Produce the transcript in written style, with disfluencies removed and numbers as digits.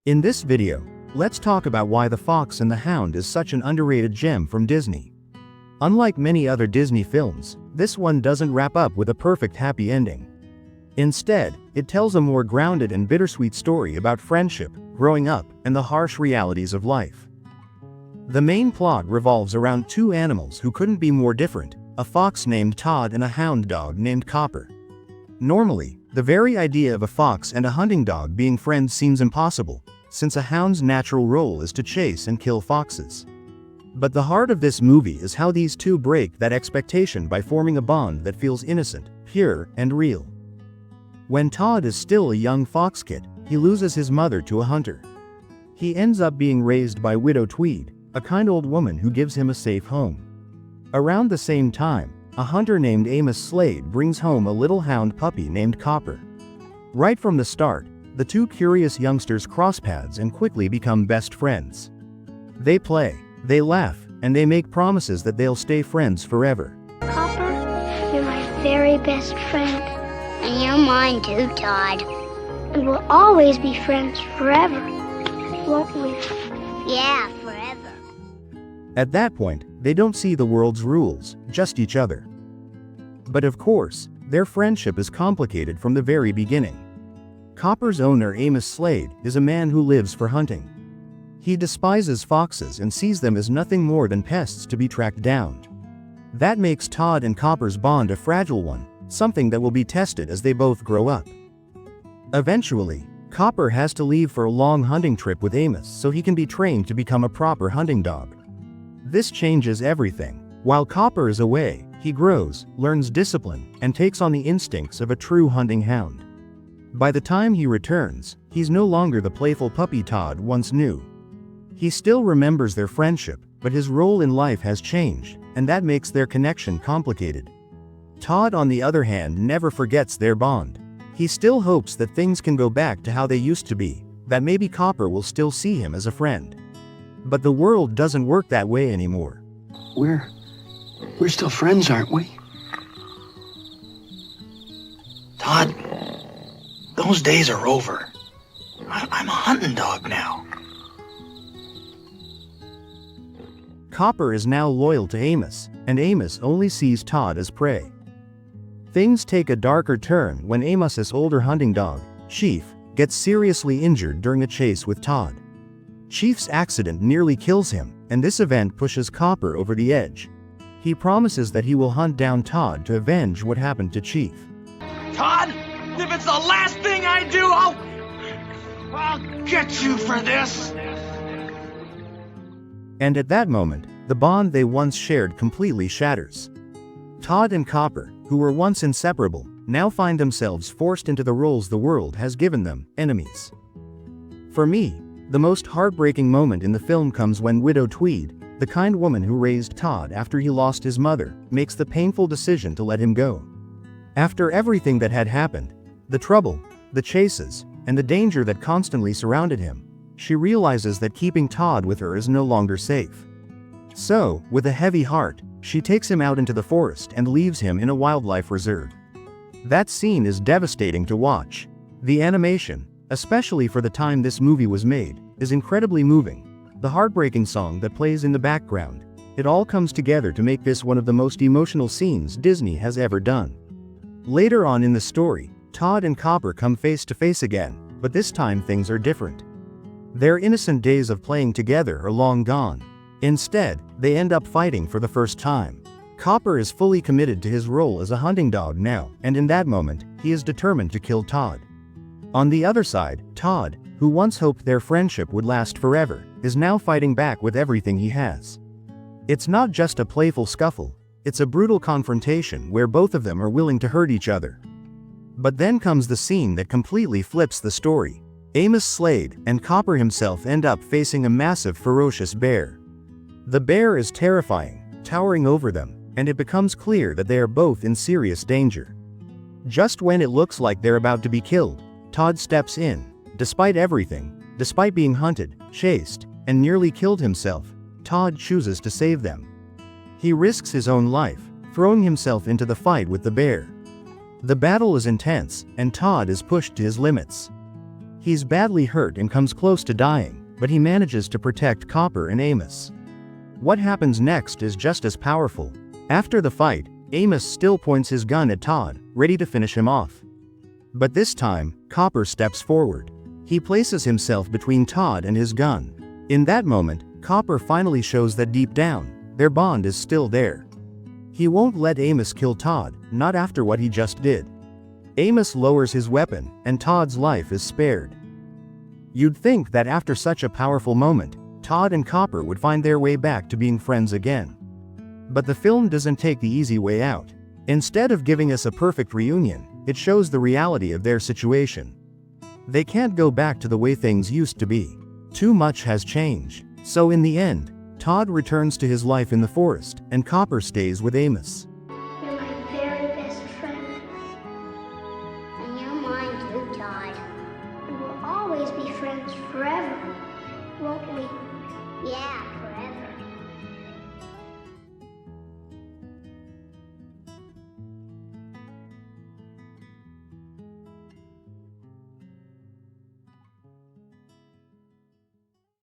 In this video, let's talk about why The Fox and the Hound is such an underrated gem from Disney. Unlike many other Disney films, this one doesn't wrap up with a perfect happy ending. Instead, it tells a more grounded and bittersweet story about friendship, growing up, and the harsh realities of life. The main plot revolves around two animals who couldn't be more different, a fox named Todd and a hound dog named Copper. Normally, the very idea of a fox and a hunting dog being friends seems impossible, since a hound's natural role is to chase and kill foxes. But the heart of this movie is how these two break that expectation by forming a bond that feels innocent, pure, and real. When Todd is still a young fox kid, he loses his mother to a hunter. He ends up being raised by Widow Tweed, a kind old woman who gives him a safe home. Around the same time, a hunter named Amos Slade brings home a little hound puppy named Copper. Right from the start, the two curious youngsters cross paths and quickly become best friends. They play, they laugh, and they make promises that they'll stay friends forever. Copper, you're my very best friend. And you're mine too, Todd. And we'll always be friends forever, won't we? Yeah, forever. At that point, they don't see the world's rules, just each other. But of course, their friendship is complicated from the very beginning. Copper's owner, Amos Slade, is a man who lives for hunting. He despises foxes and sees them as nothing more than pests to be tracked down. That makes Todd and Copper's bond a fragile one, something that will be tested as they both grow up. Eventually, Copper has to leave for a long hunting trip with Amos so he can be trained to become a proper hunting dog. This changes everything. While Copper is away, he grows, learns discipline, and takes on the instincts of a true hunting hound. By the time he returns, he's no longer the playful puppy Todd once knew. He still remembers their friendship, but his role in life has changed, and that makes their connection complicated. Todd, on the other hand, never forgets their bond. He still hopes that things can go back to how they used to be, that maybe Copper will still see him as a friend. But the world doesn't work that way anymore. We're still friends, aren't we? Todd, those days are over. I'm a hunting dog now. Copper is now loyal to Amos, and Amos only sees Todd as prey. Things take a darker turn when Amos's older hunting dog, Chief, gets seriously injured during a chase with Todd. Chief's accident nearly kills him, and this event pushes Copper over the edge. He promises that he will hunt down Todd to avenge what happened to Chief. Todd, if it's the last thing I do, I'll get you for this. And at that moment, the bond they once shared completely shatters. Todd and Copper, who were once inseparable, now find themselves forced into the roles the world has given them, enemies. For me, the most heartbreaking moment in the film comes when Widow Tweed, the kind woman who raised Todd after he lost his mother, makes the painful decision to let him go. After everything that had happened, the trouble, the chases, and the danger that constantly surrounded him, she realizes that keeping Todd with her is no longer safe. So, with a heavy heart, she takes him out into the forest and leaves him in a wildlife reserve. That scene is devastating to watch. The animation, especially for the time this movie was made, is incredibly moving. The heartbreaking song that plays in the background, it all comes together to make this one of the most emotional scenes Disney has ever done. Later on in the story, Todd and Copper come face to face again, but this time things are different. Their innocent days of playing together are long gone. Instead, they end up fighting for the first time. Copper is fully committed to his role as a hunting dog now, and in that moment, he is determined to kill Todd. On the other side, Todd, who once hoped their friendship would last forever, is now fighting back with everything he has. It's not just a playful scuffle, it's a brutal confrontation where both of them are willing to hurt each other. But then comes the scene that completely flips the story. Amos Slade and Copper himself end up facing a massive, ferocious bear. The bear is terrifying, towering over them, and it becomes clear that they are both in serious danger. Just when it looks like they're about to be killed, Todd steps in. Despite everything, despite being hunted, chased, and nearly killed himself, Todd chooses to save them. He risks his own life, throwing himself into the fight with the bear. The battle is intense, and Todd is pushed to his limits. He's badly hurt and comes close to dying, but he manages to protect Copper and Amos. What happens next is just as powerful. After the fight, Amos still points his gun at Todd, ready to finish him off. But this time, Copper steps forward. He places himself between Todd and his gun. In that moment, Copper finally shows that deep down, their bond is still there. He won't let Amos kill Todd, not after what he just did. Amos lowers his weapon, and Todd's life is spared. You'd think that after such a powerful moment, Todd and Copper would find their way back to being friends again. But the film doesn't take the easy way out. Instead of giving us a perfect reunion, it shows the reality of their situation. They can't go back to the way things used to be. Too much has changed. So in the end, Todd returns to his life in the forest, and Copper stays with Amos.